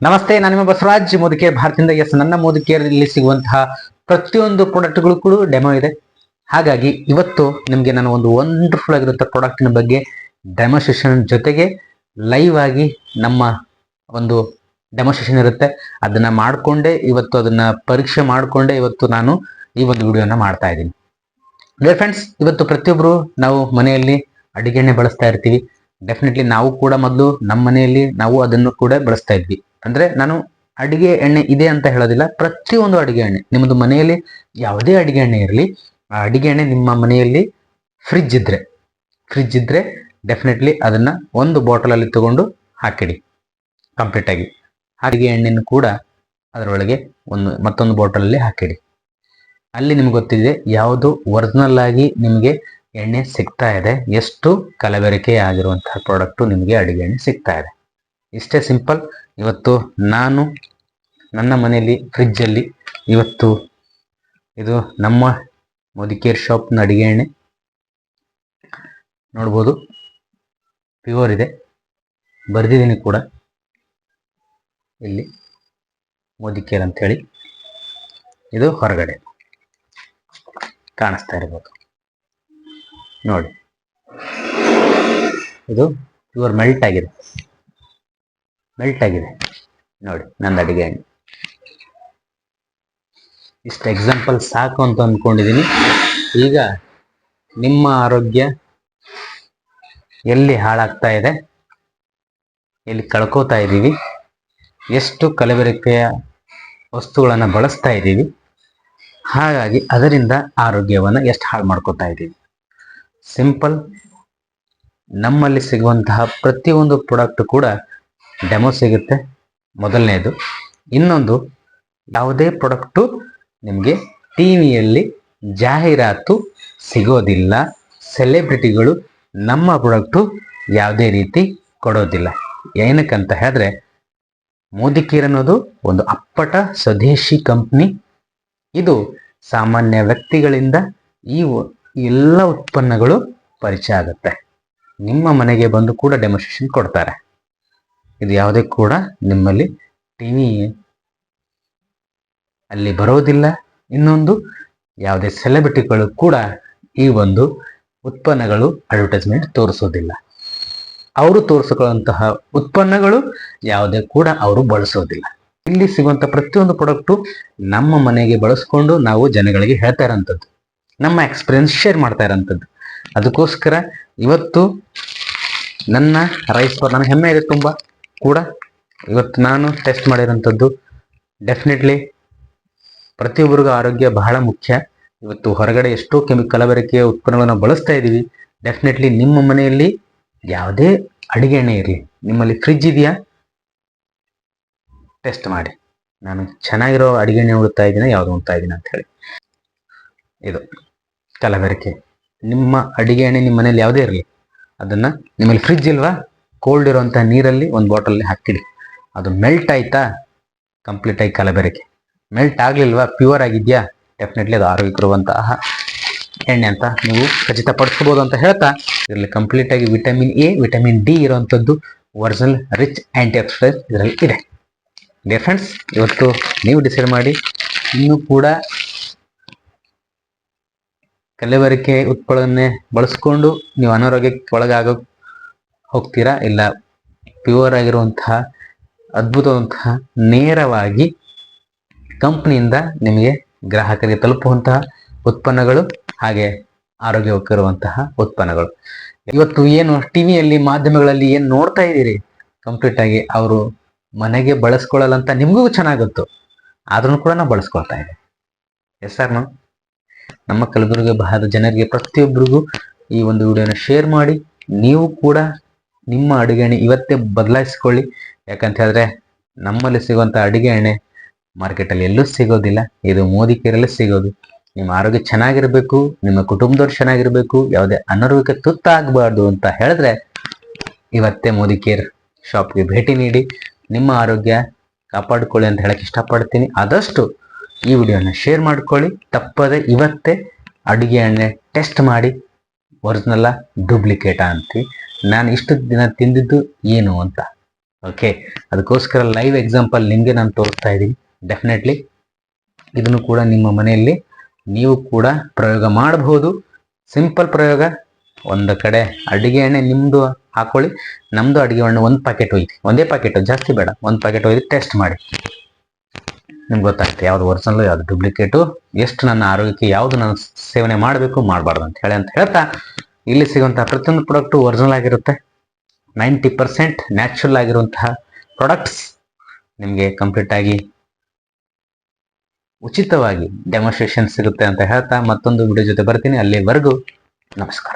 ನಮಸ್ತೆ, ನಾನು ನಿಮ್ಮ ಬಸವರಾಜ್ ಮೋದಿಕೇರ್ ಭಾರತದಿಂದ. ನನ್ನ ಮೋದಿಕೇರಲ್ಲಿ ಸಿಗುವಂತಹ ಪ್ರತಿಯೊಂದು ಪ್ರಾಡಕ್ಟ್ಗಳು ಕೂಡ ಡೆಮೋ ಇದೆ. ಹಾಗಾಗಿ ಇವತ್ತು ನಿಮಗೆ ನಾನು ಒಂದು ವಂಡರ್ಫುಲ್ ಆಗಿರುವಂತಹ ಪ್ರಾಡಕ್ಟಿನ ಬಗ್ಗೆ ಡೆಮೋಸ್ಟ್ರೇಷನ್ ಜೊತೆಗೆ ಲೈವ್ ಆಗಿ ನಮ್ಮ ಒಂದು ಡೆಮೋಸ್ಟ್ರೇಷನ್ ಇರುತ್ತೆ. ಅದನ್ನ ಮಾಡಿಕೊಂಡೇ ಇವತ್ತು ಅದನ್ನ ಪರೀಕ್ಷೆ ಮಾಡಿಕೊಂಡೇ ಇವತ್ತು ನಾನು ಈ ಒಂದು ವಿಡಿಯೋನ ಮಾಡ್ತಾ ಇದ್ದೀನಿ. ಡಿಯರ್ ಫ್ರೆಂಡ್ಸ್, ಇವತ್ತು ಪ್ರತಿಯೊಬ್ಬರು ನಾವು ಮನೆಯಲ್ಲಿ ಅಡಿಗೆ ಎಣ್ಣೆ ಬಳಸ್ತಾ ಇರ್ತೀವಿ. ಡೆಫಿನೆಟ್ಲಿ ನಾವು ಕೂಡ ಮೊದಲು ನಮ್ಮ ಮನೆಯಲ್ಲಿ ನಾವು ಅದನ್ನು ಕೂಡ ಬಳಸ್ತಾ ಇದ್ವಿ. ಅಂದ್ರೆ ನಾನು ಅಡಿಗೆ ಎಣ್ಣೆ ಇದೆ ಅಂತ ಹೇಳೋದಿಲ್ಲ, ಪ್ರತಿಯೊಂದು ಅಡಿಗೆ ಎಣ್ಣೆ ನಿಮ್ಮದು ಮನೆಯಲ್ಲಿ ಯಾವುದೇ ಅಡಿಗೆ ಎಣ್ಣೆ ಇರಲಿ, ಆ ಅಡಿಗೆ ಎಣ್ಣೆ ನಿಮ್ಮ ಮನೆಯಲ್ಲಿ ಫ್ರಿಜ್ ಇದ್ರೆ ಡೆಫಿನೆಟ್ಲಿ ಅದನ್ನ ಒಂದು ಬಾಟಲ್ ಅಲ್ಲಿ ತಗೊಂಡು ಹಾಕಿಡಿ ಕಂಪ್ಲೀಟ್ ಆಗಿ. ಅಡಿಗೆ ಎಣ್ಣೆಯನ್ನು ಕೂಡ ಅದರೊಳಗೆ ಮತ್ತೊಂದು ಬಾಟಲ್ ಅಲ್ಲಿ ಹಾಕಿಡಿ. ಅಲ್ಲಿ ನಿಮ್ಗೆ ಗೊತ್ತಿದೆ ಯಾವುದು ಒರಿಜಿನಲ್ ಆಗಿ ನಿಮಗೆ ಎಣ್ಣೆ ಸಿಗ್ತಾ ಇದೆ, ಎಷ್ಟು ಕಲಬೆರಕೆ ಆಗಿರುವಂತಹ ಪ್ರಾಡಕ್ಟು ನಿಮಗೆ ಅಡಿಗೆ ಎಣ್ಣೆ ಸಿಗ್ತಾ ಇದೆ. ಇಷ್ಟೇ ಸಿಂಪಲ್. ಇವತ್ತು ನಾನು ನನ್ನ ಮನೆಯಲ್ಲಿ ಫ್ರಿಜ್ಜಲ್ಲಿ ಇವತ್ತು ಇದು ನಮ್ಮ ಮೋದಿಕೇರ್ ಶಾಪ್ನ ಅಡಿಗೆ ಎಣ್ಣೆ ನೋಡ್ಬೋದು, ಪ್ಯೂರ್ ಇದೆ. ಬರೆದಿದ್ದೀನಿ ಕೂಡ ಇಲ್ಲಿ ಮೋದಿಕೇರ್ ಅಂತ ಹೇಳಿ. ಇದು ಹೊರಗಡೆ ಕಾಣಿಸ್ತಾ ಇರ್ಬೋದು ನೋಡಿ, ಇದು ಪ್ಯೂರ್ ಮೆಲ್ಟ್ ಆಗಿದೆ ನೋಡಿ ನಂದು ಅಡಿಗೆ ಎಣ್ಣೆ. ಇಷ್ಟು ಎಕ್ಸಾಂಪಲ್ ಸಾಕು ಅಂತ ಅಂದ್ಕೊಂಡಿದ್ದೀನಿ. ಈಗ ನಿಮ್ಮ ಆರೋಗ್ಯ ಎಲ್ಲಿ ಹಾಳಾಗ್ತಾ ಇದೆ, ಎಲ್ಲಿ ಕಳ್ಕೋತಾ ಇದ್ದೀವಿ, ಎಷ್ಟು ಕಲಬೆರಕೆಯ ವಸ್ತುಗಳನ್ನು ಬಳಸ್ತಾ ಇದ್ದೀವಿ, ಹಾಗಾಗಿ ಅದರಿಂದ ಆರೋಗ್ಯವನ್ನು ಎಷ್ಟು ಹಾಳು ಮಾಡ್ಕೋತಾ ಇದ್ದೀವಿ. ಸಿಂಪಲ್. ನಮ್ಮಲ್ಲಿ ಸಿಗುವಂತಹ ಪ್ರತಿಯೊಂದು ಪ್ರಾಡಕ್ಟ್ ಕೂಡ ಡೆಮೋ ಸಿಗುತ್ತೆ, ಮೊದಲನೇದು. ಇನ್ನೊಂದು, ಯಾವುದೇ ಪ್ರಾಡಕ್ಟು ನಿಮಗೆ ಟಿವಿಯಲ್ಲಿ ಜಾಹೀರಾತು ಸಿಗೋದಿಲ್ಲ. ಸೆಲೆಬ್ರಿಟಿಗಳು ನಮ್ಮ ಪ್ರಾಡಕ್ಟು ಯಾವುದೇ ರೀತಿ ಕೊಡೋದಿಲ್ಲ. ಏನಕ್ಕಂತ ಹೇಳಿದ್ರೆ ಮೋದಿಕೇರ್ ಅನ್ನೋದು ಒಂದು ಅಪ್ಪಟ ಸ್ವದೇಶಿ ಕಂಪ್ನಿ. ಇದು ಸಾಮಾನ್ಯ ವ್ಯಕ್ತಿಗಳಿಂದ ಈ ಎಲ್ಲ ಉತ್ಪನ್ನಗಳು ಪರಿಚಯ ಆಗುತ್ತೆ. ನಿಮ್ಮ ಮನೆಗೆ ಬಂದು ಕೂಡ ಡೆಮೋಸ್ಟ್ರೇಷನ್ ಕೊಡ್ತಾರೆ. ಇದು ಯಾವುದೇ ಕೂಡ ನಿಮ್ಮಲ್ಲಿ ಟಿವಿ ಅಲ್ಲಿ ಬರೋದಿಲ್ಲ. ಇನ್ನೊಂದು, ಯಾವುದೇ ಸೆಲೆಬ್ರಿಟಿಗಳು ಕೂಡ ಈ ಒಂದು ಉತ್ಪನ್ನಗಳು ಅಡ್ವರ್ಟೈಸ್ಮೆಂಟ್ ತೋರಿಸೋದಿಲ್ಲ. ಅವರು ತೋರಿಸಿಕೊಳ್ಳುವಂತಹ ಉತ್ಪನ್ನಗಳು ಯಾವುದೇ ಕೂಡ ಅವರು ಬಳಸೋದಿಲ್ಲ. ಇಲ್ಲಿ ಸಿಗುವಂಥ ಪ್ರತಿಯೊಂದು ಪ್ರಾಡಕ್ಟು ನಮ್ಮ ಮನೆಗೆ ಬಳಸ್ಕೊಂಡು ನಾವು ಜನಗಳಿಗೆ ಹೇಳ್ತಾ ಇರೋಂಥದ್ದು, ನಮ್ಮ ಎಕ್ಸ್ಪೀರಿಯನ್ಸ್ ಶೇರ್ ಮಾಡ್ತಾ ಇರೋಂಥದ್ದು. ಅದಕ್ಕೋಸ್ಕರ ಇವತ್ತು ನನ್ನ ರೈಸ್ ಫಾರ್ ನನಗೆ ಹೆಮ್ಮೆ ಇದೆ ತುಂಬ ಕೂಡ. ಇವತ್ತು ನಾನು ಟೆಸ್ಟ್ ಮಾಡಿರೋಂಥದ್ದು. ಡೆಫಿನೆಟ್ಲಿ ಪ್ರತಿಯೊಬ್ಬರಿಗೂ ಆರೋಗ್ಯ ಬಹಳ ಮುಖ್ಯ. ಇವತ್ತು ಹೊರಗಡೆ ಎಷ್ಟೋ ಕಲಬೆರಕೆಯ ಉತ್ಪನ್ನಗಳನ್ನು ಬಳಸ್ತಾ ಇದ್ದೀವಿ. ಡೆಫಿನೆಟ್ಲಿ ನಿಮ್ಮ ಮನೆಯಲ್ಲಿ ಯಾವುದೇ ಅಡಿಗೆ ಎಣ್ಣೆ ಇರಲಿ, ನಿಮ್ಮಲ್ಲಿ ಫ್ರಿಜ್ ಇದೆಯಾ ಟೆಸ್ಟ್ ಮಾಡಿ. ನಾನು ಚೆನ್ನಾಗಿರೋ ಅಡಿಗೆ ಎಣ್ಣೆ ಉಡ್ತಾ ಇದ್ದೀನಿ, ಯಾವುದು ಉಣ್ತಾ ಇದ್ದೀನಿ ಅಂತ ಹೇಳಿ. ಇದು ಕಲಬೆರಕೆ. ನಿಮ್ಮ ಅಡಿಗೆ ಎಣ್ಣೆ ನಿಮ್ಮ ಮನೇಲಿ ಯಾವುದೇ ಇರಲಿ, ಅದನ್ನ ನಿಮ್ಮಲ್ಲಿ ಫ್ರಿಜ್ ಇಲ್ವಾ, ಕೋಲ್ಡ್ ಇರುವಂಥ ನೀರಲ್ಲಿ ಒಂದು ಬಾಟಲಲ್ಲಿ ಹಾಕಿಡಿ. ಅದು ಮೆಲ್ಟ್ ಆಯ್ತಾ, ಕಂಪ್ಲೀಟ್ ಆಗಿ ಕಲಬೆರಕೆ. ಮೆಲ್ಟ್ ಆಗಲಿಲ್ವಾ, ಪ್ಯೂರ್ ಆಗಿದೆಯಾ, ಡೆಫಿನೆಟ್ಲಿ ಅದು ಆರೋಗ್ಯಕರವಂತಹ ಎಣ್ಣೆ ಅಂತ ನೀವು ಖಚಿತಪಡಿಸ್ಕೋಬೋದು ಅಂತ ಹೇಳ್ತಾ, ಇದರಲ್ಲಿ ಕಂಪ್ಲೀಟ್ ಆಗಿ ವಿಟಮಿನ್ ಎ, ವಿಟಮಿನ್ ಡಿ ಇರುವಂಥದ್ದು ಒರಿಜಿನಲ್ ರಿಚ್ ಆ್ಯಂಟಿ ಆಕ್ಸಿಡೆಂಟ್ ಇದರಲ್ಲಿ ಇದೆ. ಡಿಯರ್ ಫ್ರೆಂಡ್ಸ್, ಇವತ್ತು ನೀವು ಡಿಸೈಡ್ ಮಾಡಿ. ಇನ್ನೂ ಕೂಡ ಕಲಬೆರಕೆ ಉತ್ಪನ್ನವನ್ನೇ ಬಳಸ್ಕೊಂಡು ನೀವು ಅನಾರೋಗ್ಯಕ್ಕೆ ಒಳಗಾಗೋ ಹೋಗ್ತೀರಾ, ಇಲ್ಲ ಪ್ಯೂರ್ ಆಗಿರುವಂತಹ ಅದ್ಭುತವಂತಹ ನೇರವಾಗಿ ಕಂಪ್ನಿಯಿಂದ ನಿಮಗೆ ಗ್ರಾಹಕರಿಗೆ ತಲುಪುವಂತಹ ಉತ್ಪನ್ನಗಳು, ಹಾಗೆ ಆರೋಗ್ಯಕರವಂತಹ ಉತ್ಪನ್ನಗಳು. ಇವತ್ತು ಏನು ಟಿವಿಯಲ್ಲಿ ಮಾಧ್ಯಮಗಳಲ್ಲಿ ಏನು ನೋಡ್ತಾ ಇದ್ದೀರಿ, ಕಂಪ್ಲೀಟ್ ಆಗಿ ಅವರು ಮನೆಗೆ ಬಳಸ್ಕೊಳ್ಳಲ್ಲ ಅಂತ ನಿಮಗೂ ಚೆನ್ನಾಗಿ ಗೊತ್ತು, ಆದ್ರೂ ಕೂಡ ನಾವು ಬಳಸ್ಕೊಳ್ತಾ ಇದ್ದೀವಿ. ಎಸ್ ಸರ್, ನಮ್ಮ ಕಲಬುರಗಿ ಭಾಗದ ಜನರಿಗೆ ಪ್ರತಿಯೊಬ್ಬರಿಗೂ ಈ ಒಂದು ವಿಡಿಯೋನ ಶೇರ್ ಮಾಡಿ. ನೀವು ಕೂಡ ನಿಮ್ಮ ಅಡುಗೆ ಎಣ್ಣೆ ಇವತ್ತೇ ಬದಲಾಯಿಸ್ಕೊಳ್ಳಿ. ಯಾಕಂತ ಹೇಳಿದ್ರೆ ನಮ್ಮಲ್ಲಿ ಸಿಗುವಂಥ ಅಡುಗೆ ಎಣ್ಣೆ ಮಾರ್ಕೆಟಲ್ಲಿ ಎಲ್ಲೂ ಸಿಗೋದಿಲ್ಲ, ಇದು ಮೋದಿಕೇರಲ್ಲಿ ಸಿಗೋದು. ನಿಮ್ಮ ಆರೋಗ್ಯ ಚೆನ್ನಾಗಿರಬೇಕು, ನಿಮ್ಮ ಕುಟುಂಬದವ್ರು ಚೆನ್ನಾಗಿರಬೇಕು, ಯಾವುದೇ ಅನಾರೋಗ್ಯಕ್ಕೆ ತುತ್ತಾಗಬಾರ್ದು ಅಂತ ಹೇಳಿದ್ರೆ ಇವತ್ತೇ ಮೋದಿಕೇರ್ ಶಾಪ್ಗೆ ಭೇಟಿ ನೀಡಿ ನಿಮ್ಮ ಆರೋಗ್ಯ ಕಾಪಾಡಿಕೊಳ್ಳಿ ಅಂತ ಹೇಳಕ್ಕೆ ಇಷ್ಟಪಡ್ತೀನಿ. ಆದಷ್ಟು ಈ ವಿಡಿಯೋನ ಶೇರ್ ಮಾಡ್ಕೊಳ್ಳಿ. ತಪ್ಪದೆ ಇವತ್ತೇ ಅಡುಗೆ ಎಣ್ಣೆ ಟೆಸ್ಟ್ ಮಾಡಿ, ಒರಿಜಿನಲ್ಲ ಡೂಪ್ಲಿಕೇಟಾ ಅಂತ. ನಾನು ಇಷ್ಟು ದಿನ ತಿಂದಿದ್ದು ಏನು ಅಂತ ಓಕೆ, ಅದಕ್ಕೋಸ್ಕರ ಲೈವ್ ಎಕ್ಸಾಂಪಲ್ ನಿಮಗೆ ನಾನು ತೋರಿಸ್ತಾ ಇದ್ದೀನಿ. ಡೆಫಿನೆಟ್ಲಿ ಇದನ್ನು ಕೂಡ ನಿಮ್ಮ ಮನೆಯಲ್ಲಿ ನೀವು ಕೂಡ ಪ್ರಯೋಗ ಮಾಡಬಹುದು. ಸಿಂಪಲ್ ಪ್ರಯೋಗ. ಒಂದು ಕಡೆ ಅಡಿಗೆ ಎಣ್ಣೆ ನಿಮ್ಮದು ಹಾಕೊಳ್ಳಿ, ನಮ್ಮದು ಅಡಿಗೆ ಎಣ್ಣೆ ಒಂದು ಪ್ಯಾಕೆಟ್ ಒಯ್ದು, ಒಂದೇ ಪ್ಯಾಕೆಟು, ಜಾಸ್ತಿ ಬೇಡ, ಒಂದು ಪ್ಯಾಕೆಟ್ ಒಯ್ದು ಟೆಸ್ಟ್ ಮಾಡಿ. ನಿಮ್ಗೆ ಗೊತ್ತಾಗುತ್ತೆ ಯಾವುದು ಒರಿಜಿನಲ್ ಯಾವುದು ಡೂಪ್ಲಿಕೇಟು, ಎಷ್ಟು ನನ್ನ ಆರೋಗ್ಯಕ್ಕೆ ಯಾವುದು ನಾನು ಸೇವನೆ ಮಾಡಬೇಕು ಮಾಡಬಾರ್ದು ಅಂತ ಹೇಳ್ತಾ ಇಲ್ಲಿ ಸಿಗುವಂತಹ ಪ್ರತಿಯೊಂದು ಪ್ರಾಡಕ್ಟು ಒರಿಜಿನಲ್ ಆಗಿರುತ್ತೆ. 90% ನ್ಯಾಚುರಲ್ ಆಗಿರುವಂತಹ ಪ್ರಾಡಕ್ಟ್ಸ್ ನಿಮಗೆ ಕಂಪ್ಲೀಟ್ ಆಗಿ ಉಚಿತವಾಗಿ ಡೆಮಾನ್ಸ್ಟ್ರೇಷನ್ ಸಿಗುತ್ತೆ ಅಂತ ಹೇಳ್ತಾ ಮತ್ತೊಂದು ವಿಡಿಯೋ ಜೊತೆ ಬರ್ತೀನಿ. ಅಲ್ಲಿವರೆಗೂ ನಮಸ್ಕಾರ.